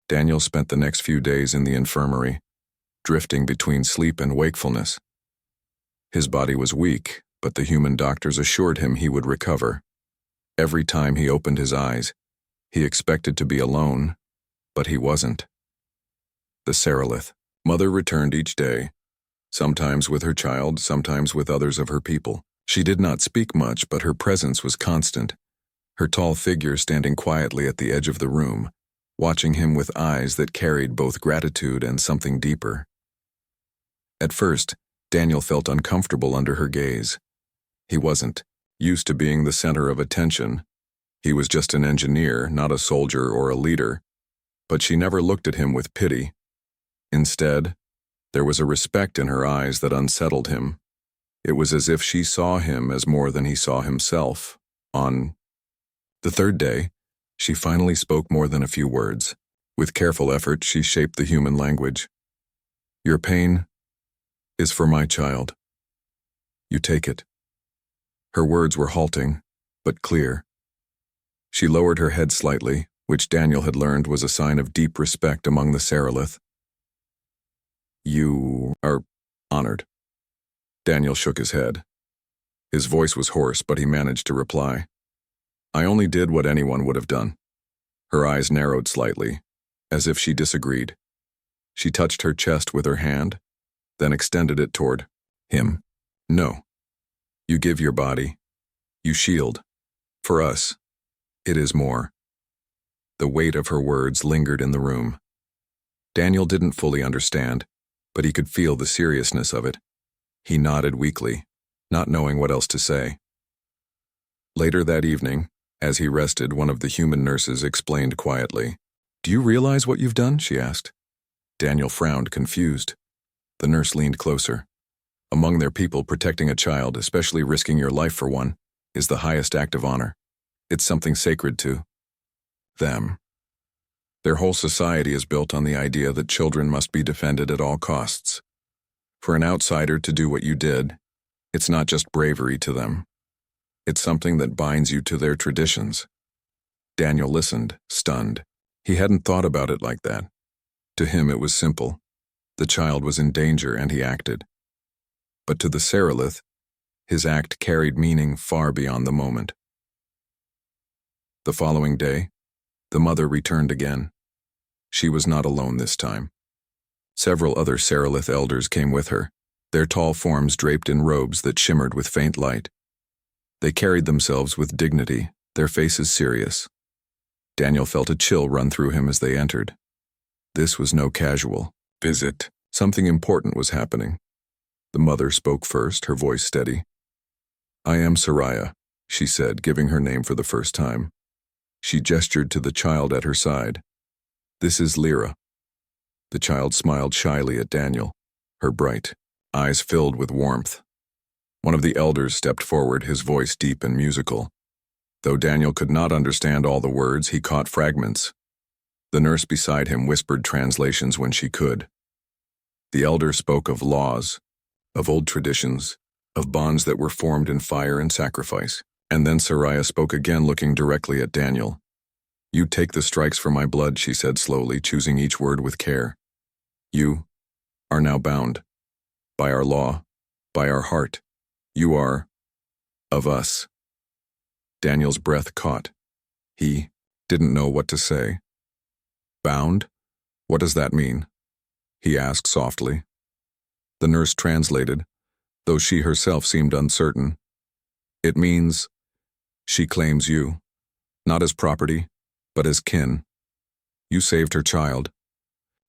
Daniel spent the next few days in the infirmary, drifting between sleep and wakefulness. His body was weak, but the human doctors assured him he would recover. Every time he opened his eyes, he expected to be alone, but he wasn't. The Seraph. Mother returned each day, sometimes with her child, sometimes with others of her people. She did not speak much, but her presence was constant, her tall figure standing quietly at the edge of the room, watching him with eyes that carried both gratitude and something deeper. At first, Daniel felt uncomfortable under her gaze. He wasn't used to being the center of attention. He was just an engineer, not a soldier or a leader. But she never looked at him with pity. Instead, there was a respect in her eyes that unsettled him. It was as if she saw him as more than he saw himself. On the third day, she finally spoke more than a few words. With careful effort, she shaped the human language. "Your pain is for my child. You take it." Her words were halting, but clear. She lowered her head slightly, which Daniel had learned was a sign of deep respect among the Seraph. "You are honored." Daniel shook his head. His voice was hoarse, but he managed to reply. "I only did what anyone would have done." Her eyes narrowed slightly, as if she disagreed. She touched her chest with her hand, then extended it toward him. "No. You give your body. You shield. For us, it is more." The weight of her words lingered in the room. Daniel didn't fully understand, but he could feel the seriousness of it. He nodded weakly, not knowing what else to say. Later that evening, as he rested, one of the human nurses explained quietly. "Do you realize what you've done?" she asked. Daniel frowned, confused. The nurse leaned closer. "Among their people, protecting a child, especially risking your life for one, is the highest act of honor. It's something sacred to them. Their whole society is built on the idea that children must be defended at all costs. For an outsider to do what you did, it's not just bravery to them. It's something that binds you to their traditions." Daniel listened, stunned. He hadn't thought about it like that. To him it was simple. The child was in danger and he acted. But to the Seraph, his act carried meaning far beyond the moment. The following day, the mother returned again. She was not alone this time. Several other Seraph elders came with her, their tall forms draped in robes that shimmered with faint light. They carried themselves with dignity, their faces serious. Daniel felt a chill run through him as they entered. This was no casual visit. Something important was happening. The mother spoke first, her voice steady. "I am Soraya," she said, giving her name for the first time. She gestured to the child at her side. "This is Lyra." The child smiled shyly at Daniel, her bright eyes filled with warmth. One of the elders stepped forward, his voice deep and musical. Though Daniel could not understand all the words, he caught fragments. The nurse beside him whispered translations when she could. The elder spoke of laws, of old traditions, of bonds that were formed in fire and sacrifice. And then Soraya spoke again, looking directly at Daniel. "You take the strikes for my blood," she said slowly, choosing each word with care. "You are now bound. By our law, by our heart. You are of us." Daniel's breath caught. He didn't know what to say. "Bound? What does that mean?" he asked softly. The nurse translated, though she herself seemed uncertain. "It means she claims you, not as property, but as kin. You saved her child.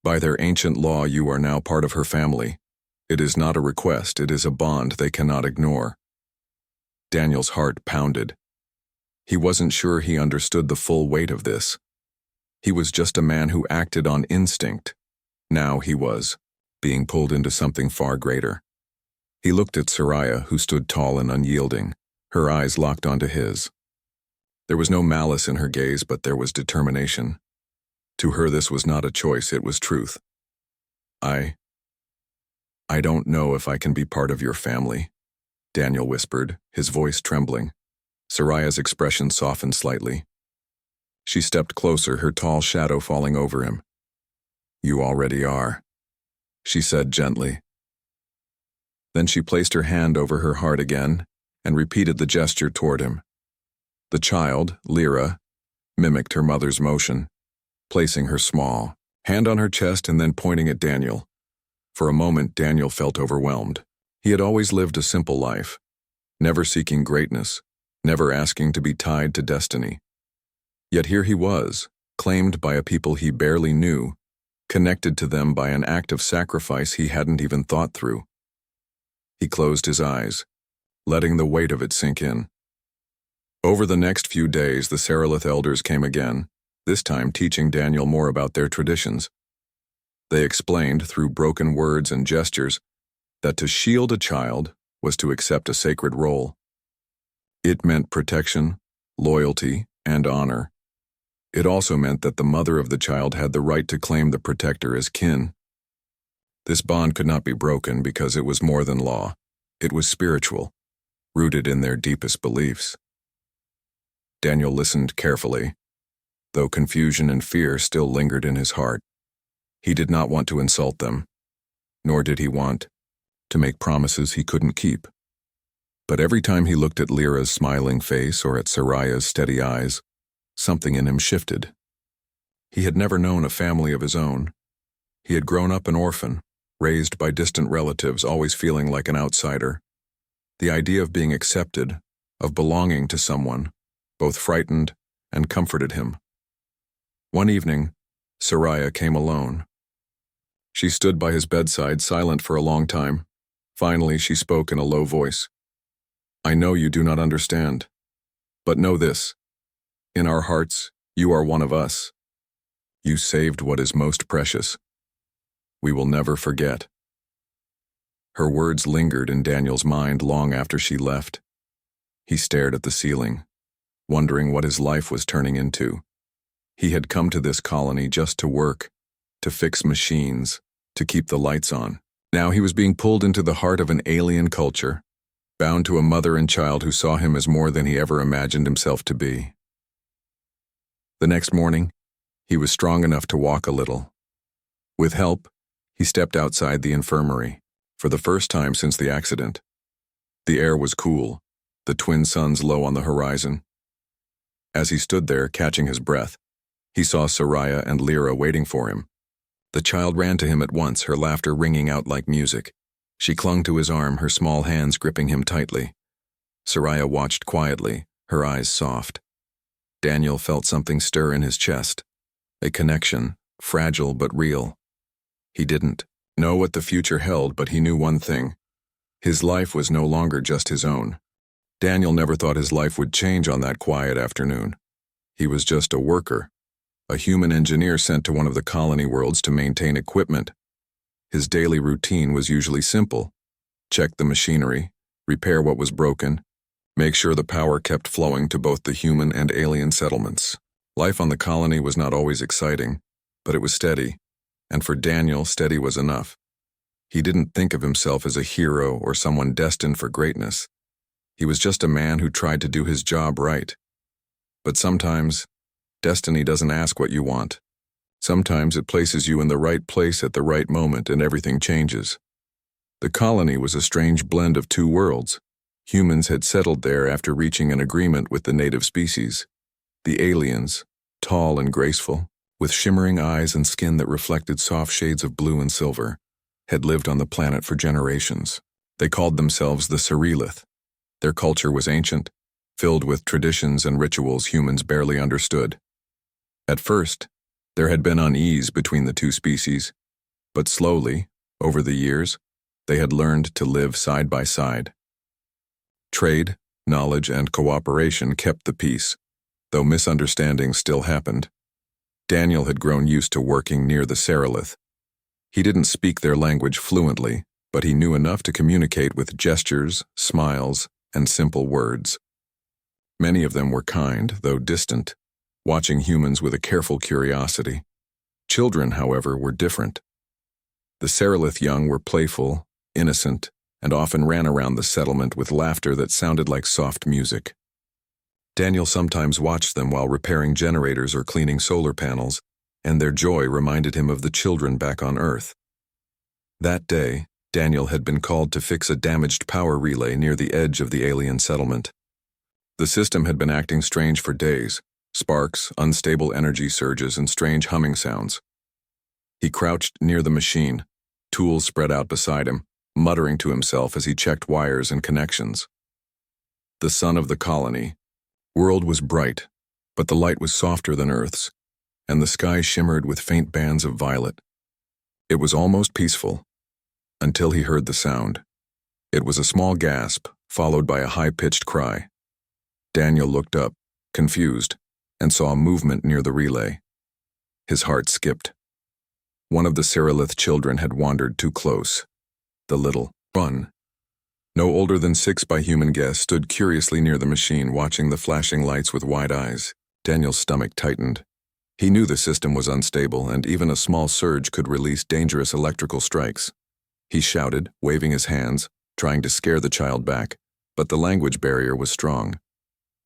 By their ancient law, you are now part of her family. It is not a request, it is a bond they cannot ignore." Daniel's heart pounded. He wasn't sure he understood the full weight of this. He was just a man who acted on instinct. Now he was being pulled into something far greater. He looked at Soraya, who stood tall and unyielding, her eyes locked onto his. There was no malice in her gaze, but there was determination. To her, this was not a choice, it was truth. I don't know if I can be part of your family," Daniel whispered, his voice trembling. Soraya's expression softened slightly. She stepped closer, her tall shadow falling over him. You already are, she said gently. Then she placed her hand over her heart again and repeated the gesture toward him. The child, Lyra, mimicked her mother's motion, placing her small hand on her chest and then pointing at Daniel. For a moment, Daniel felt overwhelmed. He had always lived a simple life, never seeking greatness, never asking to be tied to destiny. Yet here he was, claimed by a people he barely knew, connected to them by an act of sacrifice he hadn't even thought through. He closed his eyes, letting the weight of it sink in. Over the next few days, the Seralith elders came again, this time teaching Daniel more about their traditions. They explained, through broken words and gestures, that to shield a child was to accept a sacred role. It meant protection, loyalty, and honor. It also meant that the mother of the child had the right to claim the protector as kin. This bond could not be broken because it was more than law. It was spiritual, rooted in their deepest beliefs. Daniel listened carefully, though confusion and fear still lingered in his heart. He did not want to insult them, nor did he want to make promises he couldn't keep. But every time he looked at Lyra's smiling face or at Soraya's steady eyes, something in him shifted. He had never known a family of his own. He had grown up an orphan, raised by distant relatives, always feeling like an outsider. The idea of being accepted, of belonging to someone, both frightened and comforted him. One evening, Soraya came alone. She stood by his bedside, silent for a long time. Finally, she spoke in a low voice. I know you do not understand, but know this. In our hearts, you are one of us. You saved what is most precious. We will never forget. Her words lingered in Daniel's mind long after she left. He stared at the ceiling, wondering what his life was turning into. He had come to this colony just to work, to fix machines, to keep the lights on. Now he was being pulled into the heart of an alien culture, bound to a mother and child who saw him as more than he ever imagined himself to be. The next morning, he was strong enough to walk a little. With help, he stepped outside the infirmary, for the first time since the accident. The air was cool, the twin suns low on the horizon. As he stood there, catching his breath, he saw Soraya and Lyra waiting for him. The child ran to him at once, her laughter ringing out like music. She clung to his arm, her small hands gripping him tightly. Soraya watched quietly, her eyes soft. Daniel felt something stir in his chest, a connection, fragile but real. He didn't know what the future held, but he knew one thing. His life was no longer just his own. Daniel never thought his life would change on that quiet afternoon. He was just a worker, a human engineer sent to one of the colony worlds to maintain equipment. His daily routine was usually simple. Check the machinery, repair what was broken, make sure the power kept flowing to both the human and alien settlements. Life on the colony was not always exciting, but it was steady, and for Daniel, steady was enough. He didn't think of himself as a hero or someone destined for greatness. He was just a man who tried to do his job right. But sometimes, destiny doesn't ask what you want. Sometimes it places you in the right place at the right moment and everything changes. The colony was a strange blend of two worlds. Humans had settled there after reaching an agreement with the native species. The aliens, tall and graceful, with shimmering eyes and skin that reflected soft shades of blue and silver, had lived on the planet for generations. They called themselves the Seralith. Their culture was ancient, filled with traditions and rituals humans barely understood. At first, there had been unease between the two species, but slowly, over the years, they had learned to live side by side. Trade, knowledge, and cooperation kept the peace, though misunderstandings still happened. Daniel had grown used to working near the Seralith. He didn't speak their language fluently, but he knew enough to communicate with gestures, smiles, and simple words. Many of them were kind, though distant, watching humans with a careful curiosity. Children, however, were different. The Seralith young were playful, innocent, and often ran around the settlement with laughter that sounded like soft music. Daniel sometimes watched them while repairing generators or cleaning solar panels, and their joy reminded him of the children back on Earth. That day, Daniel had been called to fix a damaged power relay near the edge of the alien settlement. The system had been acting strange for days, sparks, unstable energy surges, and strange humming sounds. He crouched near the machine, tools spread out beside him, muttering to himself as he checked wires and connections. The sun of the colony world was bright, but the light was softer than Earth's, and the sky shimmered with faint bands of violet. It was almost peaceful, until he heard the sound. It was a small gasp, followed by a high-pitched cry. Daniel looked up, confused, and saw a movement near the relay. His heart skipped. One of the Cerilith children had wandered too close. The little Bun, no older than 6 by human guess, stood curiously near the machine, watching the flashing lights with wide eyes. Daniel's stomach tightened. He knew the system was unstable, and even a small surge could release dangerous electrical strikes. He shouted, waving his hands, trying to scare the child back, but the language barrier was strong.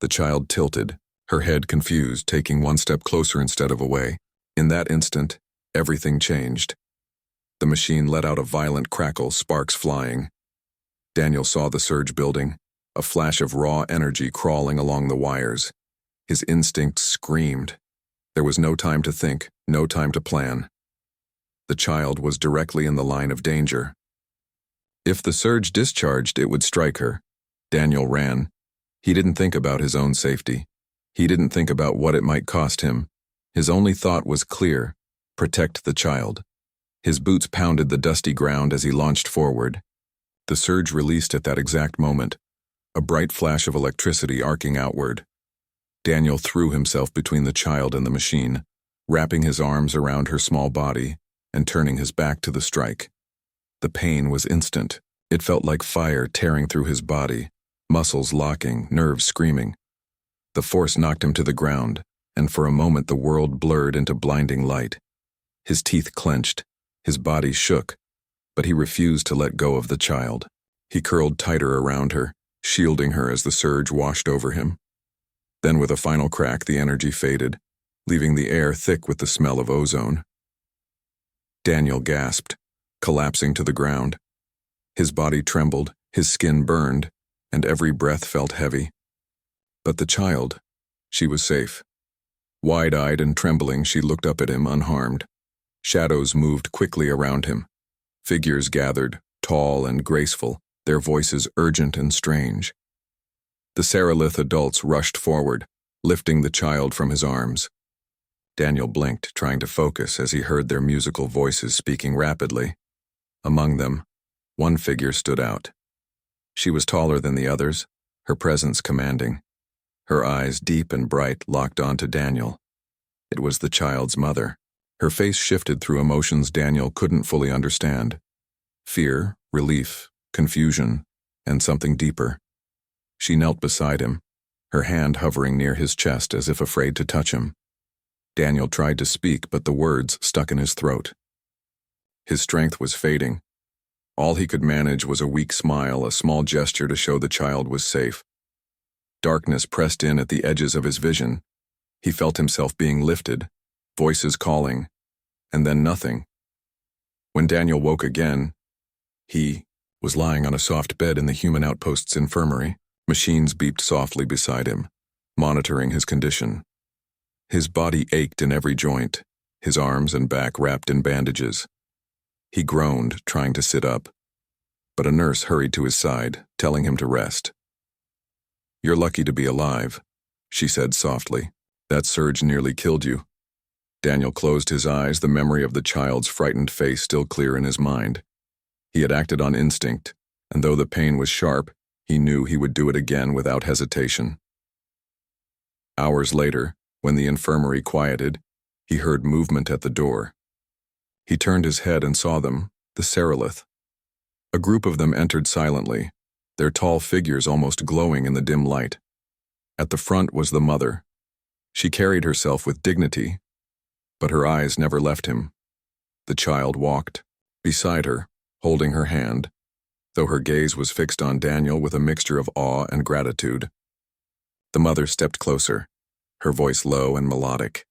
The child tilted, her head confused, taking one step closer instead of away. In that instant, everything changed. The machine let out a violent crackle, sparks flying. Daniel saw the surge building, a flash of raw energy crawling along the wires. His instincts screamed. There was no time to think, no time to plan. The child was directly in the line of danger. If the surge discharged, it would strike her. Daniel ran. He didn't think about his own safety. He didn't think about what it might cost him. His only thought was clear: protect the child. His boots pounded the dusty ground as he launched forward. The surge released at that exact moment, a bright flash of electricity arcing outward. Daniel threw himself between the child and the machine, wrapping his arms around her small body and turning his back to the strike. The pain was instant. It felt like fire tearing through his body, muscles locking, nerves screaming. The force knocked him to the ground, and for a moment the world blurred into blinding light. His teeth clenched, his body shook, but he refused to let go of the child. He curled tighter around her, shielding her as the surge washed over him. Then with a final crack, the energy faded, leaving the air thick with the smell of ozone. Daniel gasped, collapsing to the ground. His body trembled, his skin burned, and every breath felt heavy. But the child, she was safe. Wide-eyed and trembling, she looked up at him unharmed. Shadows moved quickly around him. Figures gathered, tall and graceful, their voices urgent and strange. The Cerilith adults rushed forward, lifting the child from his arms. Daniel blinked, trying to focus as he heard their musical voices speaking rapidly. Among them, one figure stood out. She was taller than the others, her presence commanding. Her eyes, deep and bright, locked onto Daniel. It was the child's mother. Her face shifted through emotions Daniel couldn't fully understand. Fear, relief, confusion, and something deeper. She knelt beside him, her hand hovering near his chest as if afraid to touch him. Daniel tried to speak, but the words stuck in his throat. His strength was fading. All he could manage was a weak smile, a small gesture to show the child was safe. Darkness pressed in at the edges of his vision. He felt himself being lifted, voices calling, and then nothing. When Daniel woke again, he was lying on a soft bed in the human outpost's infirmary. Machines beeped softly beside him, monitoring his condition. His body ached in every joint, his arms and back wrapped in bandages. He groaned, trying to sit up, but a nurse hurried to his side, telling him to rest. "You're lucky to be alive," she said softly. "That surge nearly killed you." Daniel closed his eyes, the memory of the child's frightened face still clear in his mind. He had acted on instinct, and though the pain was sharp, he knew he would do it again without hesitation. Hours later, when the infirmary quieted, he heard movement at the door. He turned his head and saw them, the Cerilith. A group of them entered silently, their tall figures almost glowing in the dim light. At the front was the mother. She carried herself with dignity, but her eyes never left him. The child walked beside her, holding her hand, though her gaze was fixed on Daniel with a mixture of awe and gratitude. The mother stepped closer, her voice low and melodic.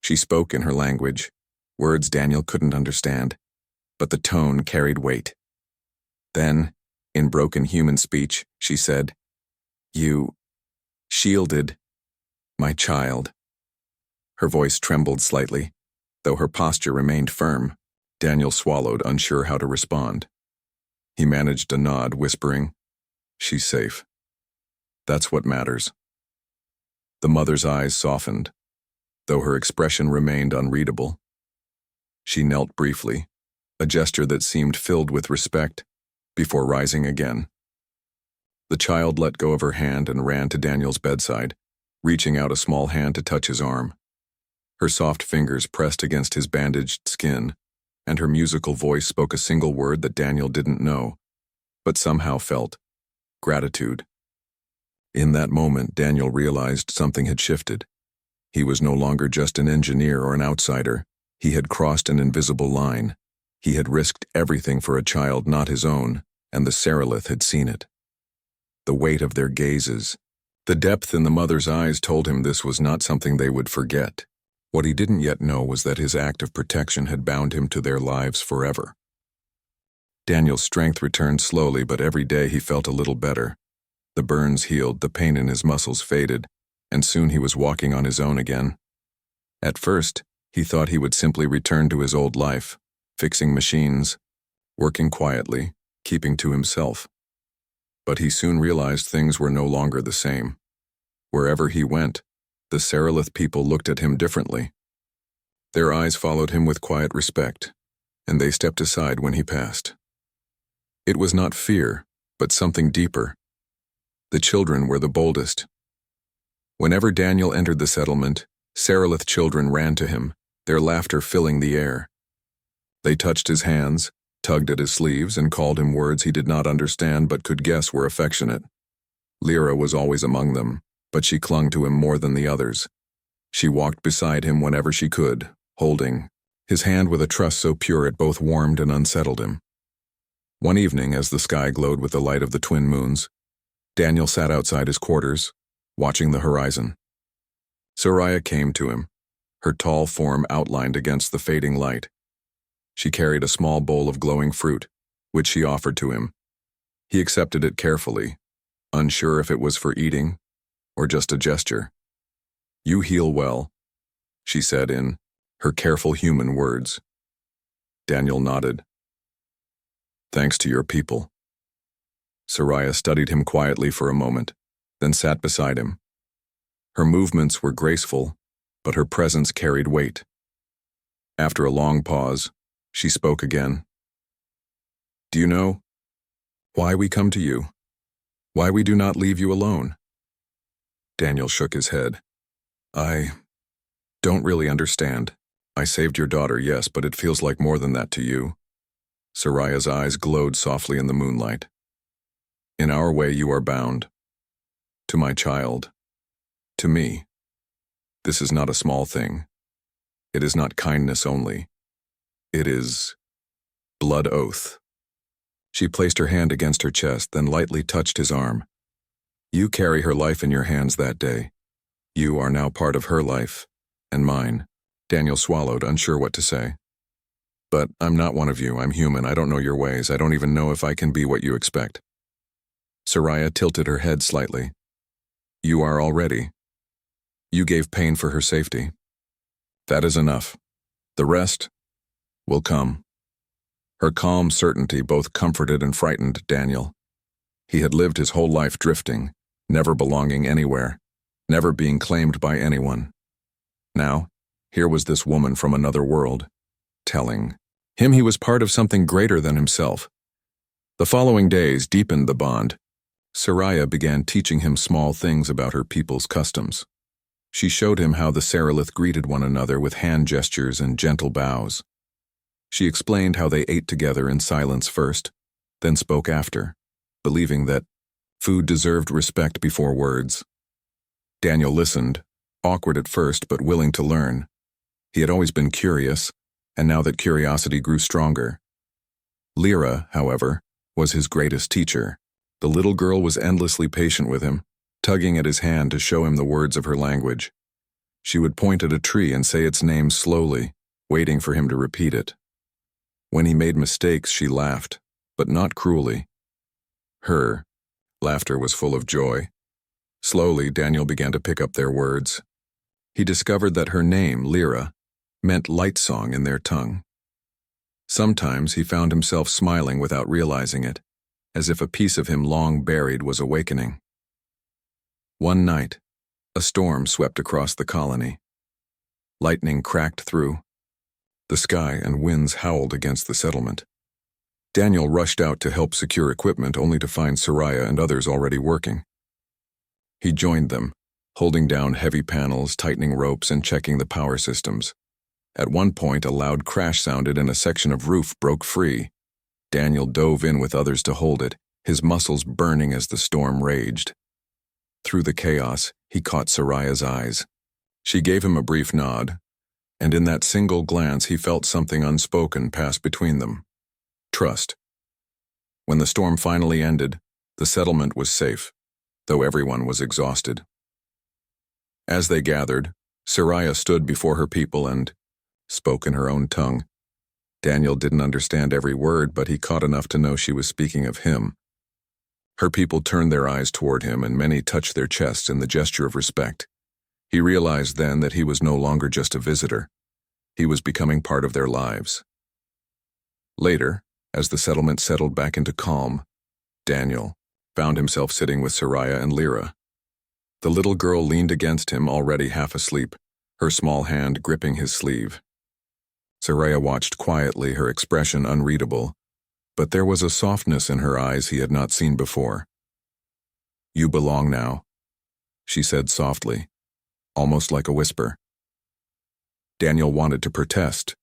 She spoke in her language, words Daniel couldn't understand, but the tone carried weight. Then, in broken human speech, she said, "You shielded my child." Her voice trembled slightly, though her posture remained firm. Daniel swallowed, unsure how to respond. He managed a nod, whispering, "She's safe. That's what matters." The mother's eyes softened, though her expression remained unreadable. She knelt briefly, a gesture that seemed filled with respect, before rising again. The child let go of her hand and ran to Daniel's bedside, reaching out a small hand to touch his arm. Her soft fingers pressed against his bandaged skin, and her musical voice spoke a single word that Daniel didn't know, but somehow felt: gratitude. In that moment, Daniel realized something had shifted. He was no longer just an engineer or an outsider. He had crossed an invisible line. He had risked everything for a child not his own, and the Seraph had seen it. The weight of their gazes, the depth in the mother's eyes told him this was not something they would forget. What he didn't yet know was that his act of protection had bound him to their lives forever. Daniel's strength returned slowly, but every day he felt a little better. The burns healed, the pain in his muscles faded, and soon he was walking on his own again. At first, he thought he would simply return to his old life, fixing machines, working quietly, keeping to himself. But he soon realized things were no longer the same. Wherever he went, the Seraph people looked at him differently. Their eyes followed him with quiet respect, and they stepped aside when he passed. It was not fear, but something deeper. The children were the boldest. Whenever Daniel entered the settlement, Seraph children ran to him, their laughter filling the air. They touched his hands, tugged at his sleeves, and called him words he did not understand but could guess were affectionate. Lyra was always among them, but she clung to him more than the others. She walked beside him whenever she could, holding his hand with a trust so pure it both warmed and unsettled him. One evening, as the sky glowed with the light of the twin moons, Daniel sat outside his quarters, watching the horizon. Soraya came to him, her tall form outlined against the fading light. She carried a small bowl of glowing fruit, which she offered to him. He accepted it carefully, unsure if it was for eating or just a gesture. "You heal well," she said in her careful human words. Daniel nodded. "Thanks to your people." Soraya studied him quietly for a moment, then sat beside him. Her movements were graceful, but her presence carried weight. After a long pause, she spoke again. "Do you know why we come to you? Why we do not leave you alone?" Daniel shook his head. "I don't really understand. I saved your daughter, yes, but it feels like more than that to you." Soraya's eyes glowed softly in the moonlight. "In our way you are bound. To my child. To me. This is not a small thing. It is not kindness only. It is blood oath." She placed her hand against her chest, then lightly touched his arm. "You carry her life in your hands that day. You are now part of her life, and mine." Daniel swallowed, unsure what to say. "But I'm not one of you. I'm human. I don't know your ways. I don't even know if I can be what you expect." Soraya tilted her head slightly. "You are already. You gave pain for her safety. That is enough. The rest will come." Her calm certainty both comforted and frightened Daniel. He had lived his whole life drifting, never belonging anywhere, never being claimed by anyone. Now, here was this woman from another world, telling him he was part of something greater than himself. The following days deepened the bond. Soraya began teaching him small things about her people's customs. She showed him how the Seraph greeted one another with hand gestures and gentle bows. She explained how they ate together in silence first, then spoke after, believing that food deserved respect before words. Daniel listened, awkward at first but willing to learn. He had always been curious, and now that curiosity grew stronger. Lyra, however, was his greatest teacher. The little girl was endlessly patient with him, tugging at his hand to show him the words of her language. She would point at a tree and say its name slowly, waiting for him to repeat it. When he made mistakes, she laughed, but not cruelly. Her laughter was full of joy. Slowly, Daniel began to pick up their words. He discovered that her name, Lyra, meant light song in their tongue. Sometimes he found himself smiling without realizing it, as if a piece of him long buried was awakening. One night, a storm swept across the colony. Lightning cracked through. The sky and winds howled against the settlement. Daniel rushed out to help secure equipment only to find Soraya and others already working. He joined them, holding down heavy panels, tightening ropes, and checking the power systems. At one point, a loud crash sounded and a section of roof broke free. Daniel dove in with others to hold it, his muscles burning as the storm raged. Through the chaos, he caught Soraya's eyes. She gave him a brief nod, and in that single glance he felt something unspoken pass between them. Trust. When the storm finally ended, the settlement was safe, though everyone was exhausted. As they gathered, Soraya stood before her people and spoke in her own tongue. Daniel didn't understand every word, but he caught enough to know she was speaking of him. Her people turned their eyes toward him, and many touched their chests in the gesture of respect. He realized then that he was no longer just a visitor. He was becoming part of their lives. Later, as the settlement settled back into calm, Daniel found himself sitting with Soraya and Lyra. The little girl leaned against him, already half asleep, her small hand gripping his sleeve. Soraya watched quietly, her expression unreadable, but there was a softness in her eyes he had not seen before. "You belong now," she said softly, almost like a whisper. Daniel wanted to protest,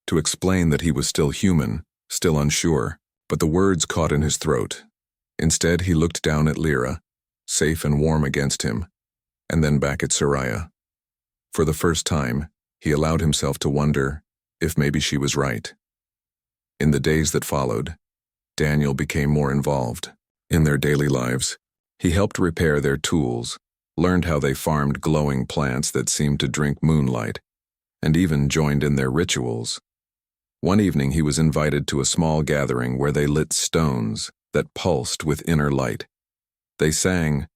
to explain that he was still human, still unsure, but the words caught in his throat. Instead, he looked down at Lyra, safe and warm against him, and then back at Soraya. For the first time, he allowed himself to wonder if maybe she was right. In the days that followed, Daniel became more involved. In their daily lives, he helped repair their tools, learned how they farmed glowing plants that seemed to drink moonlight, and even joined in their rituals. One evening he was invited to a small gathering where they lit stones that pulsed with inner light. They sang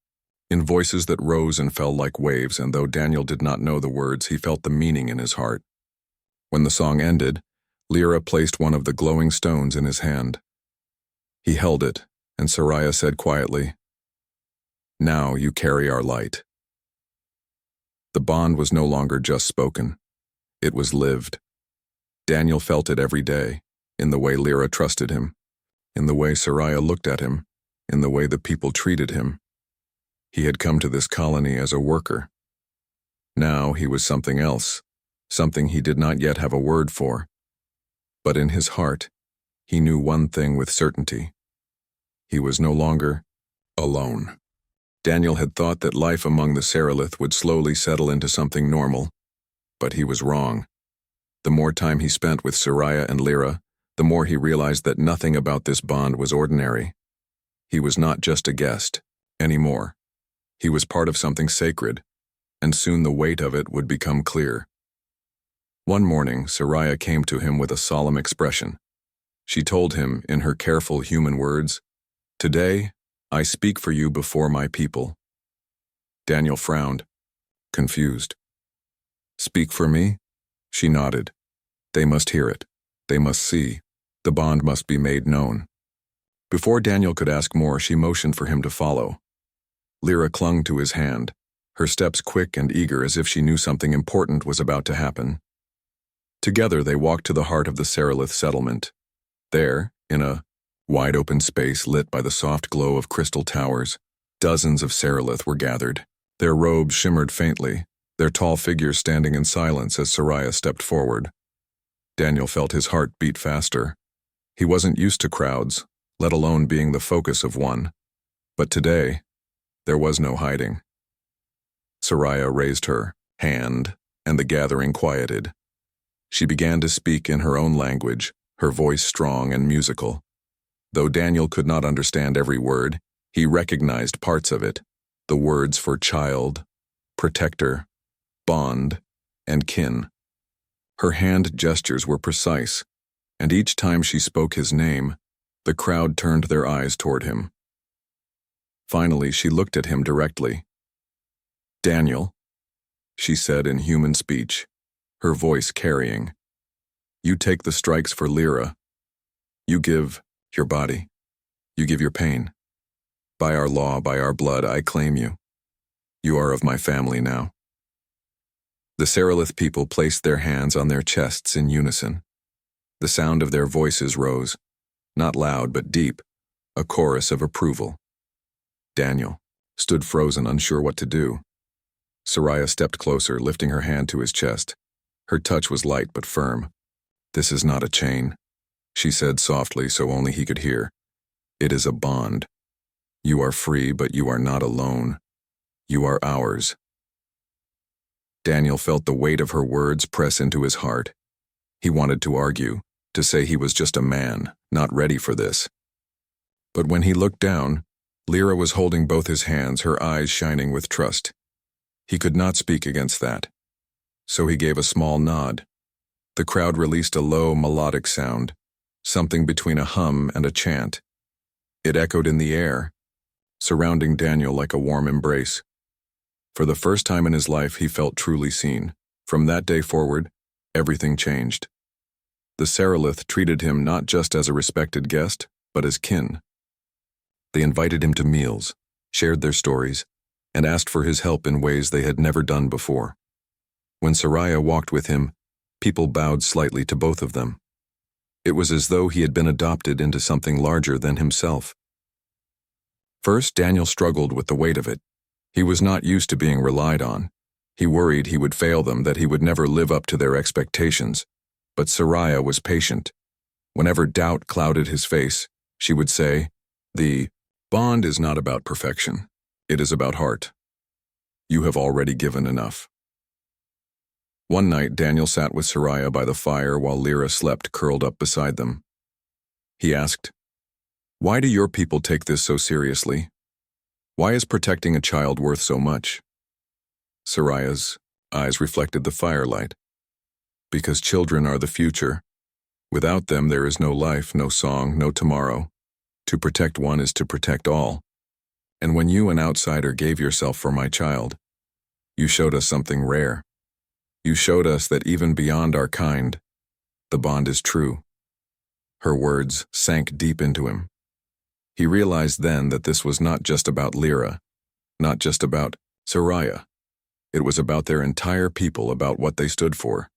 in voices that rose and fell like waves, and though Daniel did not know the words, he felt the meaning in his heart. When the song ended, Lyra placed one of the glowing stones in his hand. He held it, and Soraya said quietly, "Now you carry our light." The bond was no longer just spoken. It was lived. Daniel felt it every day, in the way Lyra trusted him, in the way Soraya looked at him, in the way the people treated him. He had come to this colony as a worker. Now he was something else, something he did not yet have a word for. But in his heart, he knew one thing with certainty. He was no longer alone. Daniel had thought that life among the Seralith would slowly settle into something normal, but he was wrong. The more time he spent with Soraya and Lyra, the more he realized that nothing about this bond was ordinary. He was not just a guest anymore. He was part of something sacred, and soon the weight of it would become clear. One morning, Soraya came to him with a solemn expression. She told him, in her careful human words, "Today, I speak for you before my people." Daniel frowned, confused. "Speak for me?" She nodded. "They must hear it. They must see. The bond must be made known." Before Daniel could ask more, she motioned for him to follow. Lyra clung to his hand, her steps quick and eager as if she knew something important was about to happen. Together they walked to the heart of the Seralith settlement. There, in a wide-open space lit by the soft glow of crystal towers, dozens of Seralith were gathered. Their robes shimmered faintly, their tall figures standing in silence as Soraya stepped forward. Daniel felt his heart beat faster. He wasn't used to crowds, let alone being the focus of one. But today, there was no hiding. Soraya raised her hand, and the gathering quieted. She began to speak in her own language, her voice strong and musical. Though Daniel could not understand every word, he recognized parts of it, the words for child, protector, bond, and kin. Her hand gestures were precise, and each time she spoke his name, the crowd turned their eyes toward him. Finally, she looked at him directly. "Daniel," she said in human speech, her voice carrying. "You take the strikes for Lyra. You give your body. You give your pain. By our law, by our blood, I claim you. You are of my family now." The Seralith people placed their hands on their chests in unison. The sound of their voices rose, not loud but deep, a chorus of approval. Daniel stood frozen, unsure what to do. Soraya stepped closer, lifting her hand to his chest. Her touch was light but firm. "This is not a chain," she said softly so only he could hear. "It is a bond. You are free, but you are not alone. You are ours." Daniel felt the weight of her words press into his heart. He wanted to argue, to say he was just a man, not ready for this. But when he looked down, Lyra was holding both his hands, her eyes shining with trust. He could not speak against that. So he gave a small nod. The crowd released a low, melodic sound, something between a hum and a chant. It echoed in the air, surrounding Daniel like a warm embrace. For the first time in his life, he felt truly seen. From that day forward, everything changed. The Seralith treated him not just as a respected guest, but as kin. They invited him to meals, shared their stories, and asked for his help in ways they had never done before. When Soraya walked with him, people bowed slightly to both of them. It was as though he had been adopted into something larger than himself. First, Daniel struggled with the weight of it. He was not used to being relied on. He worried he would fail them, that he would never live up to their expectations. But Soraya was patient. Whenever doubt clouded his face, she would say, "The bond is not about perfection. It is about heart. You have already given enough." One night, Daniel sat with Soraya by the fire while Lyra slept curled up beside them. He asked, "Why do your people take this so seriously? Why is protecting a child worth so much?" Soraya's eyes reflected the firelight. "Because children are the future. Without them there is no life, no song, no tomorrow. To protect one is to protect all. And when you, an outsider, gave yourself for my child, you showed us something rare. You showed us that even beyond our kind, the bond is true." Her words sank deep into him. He realized then that this was not just about Lyra, not just about Soraya. It was about their entire people, about what they stood for.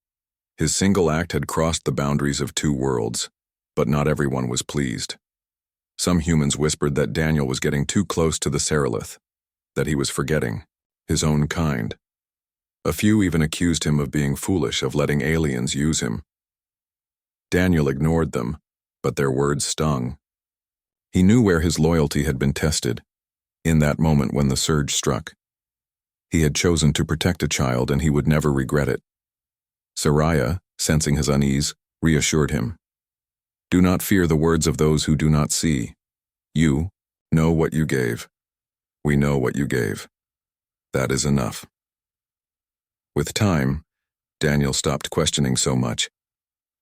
His single act had crossed the boundaries of two worlds, but not everyone was pleased. Some humans whispered that Daniel was getting too close to the Seralith, that he was forgetting his own kind. A few even accused him of being foolish, of letting aliens use him. Daniel ignored them, but their words stung. He knew where his loyalty had been tested, in that moment when the surge struck. He had chosen to protect a child, and he would never regret it. Soraya, sensing his unease, reassured him. "Do not fear the words of those who do not see. You know what you gave. We know what you gave. That is enough." With time, Daniel stopped questioning so much.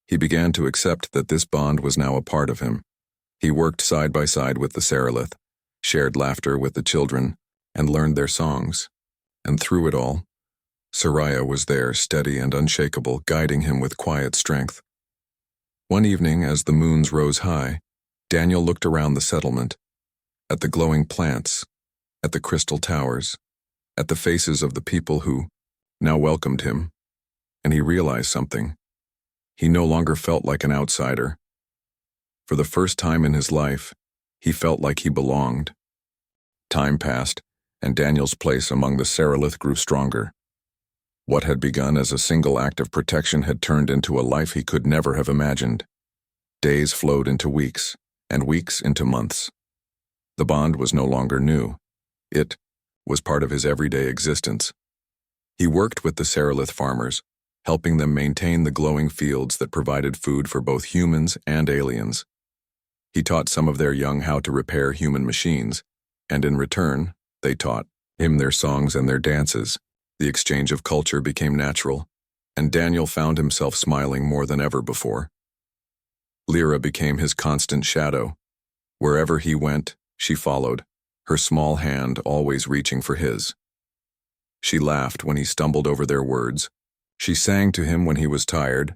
He began to accept that this bond was now a part of him. He worked side by side with the Seralith, shared laughter with the children, and learned their songs. And through it all, Soraya was there, steady and unshakable, guiding him with quiet strength. One evening, as the moons rose high, Daniel looked around the settlement, at the glowing plants, at the crystal towers, at the faces of the people who now welcomed him, and he realized something. He no longer felt like an outsider. For the first time in his life, he felt like he belonged. Time passed, and Daniel's place among the Seralith grew stronger. What had begun as a single act of protection had turned into a life he could never have imagined. Days flowed into weeks, and weeks into months. The bond was no longer new. It was part of his everyday existence. He worked with the Seralith farmers, helping them maintain the glowing fields that provided food for both humans and aliens. He taught some of their young how to repair human machines, and in return, they taught him their songs and their dances. The exchange of culture became natural, and Daniel found himself smiling more than ever before. Lyra became his constant shadow. Wherever he went, she followed, her small hand always reaching for his. She laughed when he stumbled over their words. She sang to him when he was tired,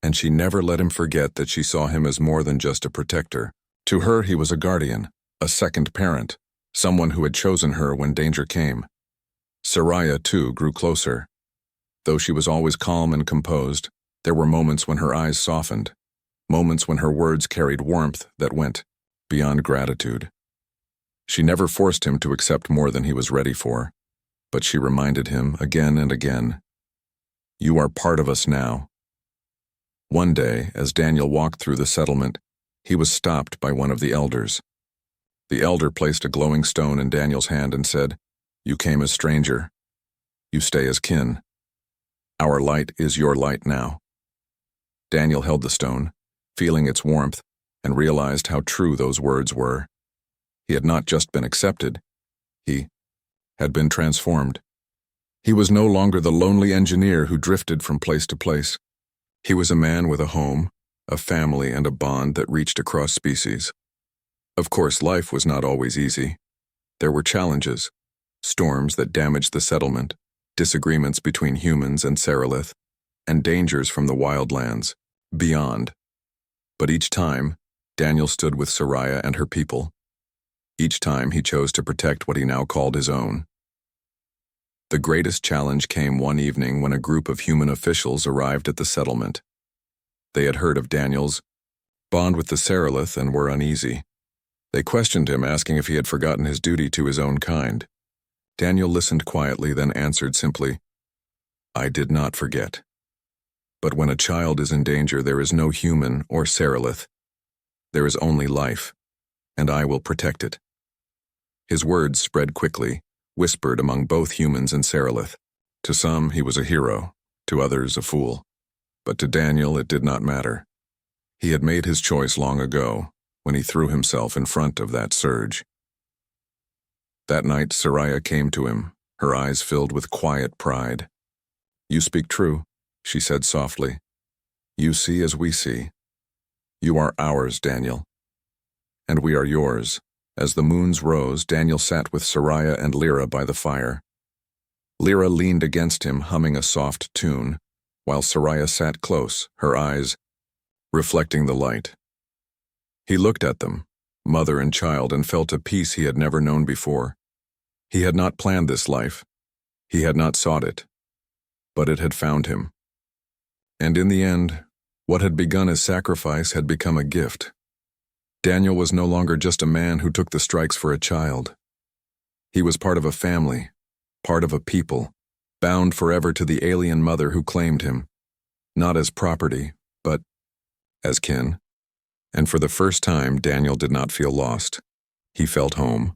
and she never let him forget that she saw him as more than just a protector. To her, he was a guardian, a second parent, someone who had chosen her when danger came. Soraya, too, grew closer. Though she was always calm and composed, there were moments when her eyes softened, moments when her words carried warmth that went beyond gratitude. She never forced him to accept more than he was ready for, but she reminded him again and again, "You are part of us now." One day, as Daniel walked through the settlement, he was stopped by one of the elders. The elder placed a glowing stone in Daniel's hand and said, "You came as stranger. You stay as kin. Our light is your light now." Daniel held the stone, feeling its warmth, and realized how true those words were. He had not just been accepted, he had been transformed. He was no longer the lonely engineer who drifted from place to place. He was a man with a home, a family, and a bond that reached across species. Of course, life was not always easy. There were challenges, storms that damaged the settlement, disagreements between humans and Seralith, and dangers from the wildlands, beyond. But each time, Daniel stood with Soraya and her people. Each time he chose to protect what he now called his own. The greatest challenge came one evening when a group of human officials arrived at the settlement. They had heard of Daniel's bond with the Seralith and were uneasy. They questioned him, asking if he had forgotten his duty to his own kind. Daniel listened quietly, then answered simply, "I did not forget. But when a child is in danger, there is no human or Seralith. There is only life, and I will protect it." His words spread quickly, whispered among both humans and Seralith. To some, he was a hero, to others, a fool. But to Daniel, it did not matter. He had made his choice long ago, when he threw himself in front of that surge. That night, Soraya came to him, her eyes filled with quiet pride. "You speak true," she said softly. "You see as we see. You are ours, Daniel. And we are yours." As the moons rose, Daniel sat with Soraya and Lyra by the fire. Lyra leaned against him, humming a soft tune, while Soraya sat close, her eyes reflecting the light. He looked at them, mother and child, and felt a peace he had never known before. He had not planned this life. He had not sought it. But it had found him. And in the end, what had begun as sacrifice had become a gift. Daniel was no longer just a man who took the strikes for a child. He was part of a family, part of a people, bound forever to the alien mother who claimed him, not as property, but as kin. And for the first time, Daniel did not feel lost. He felt home.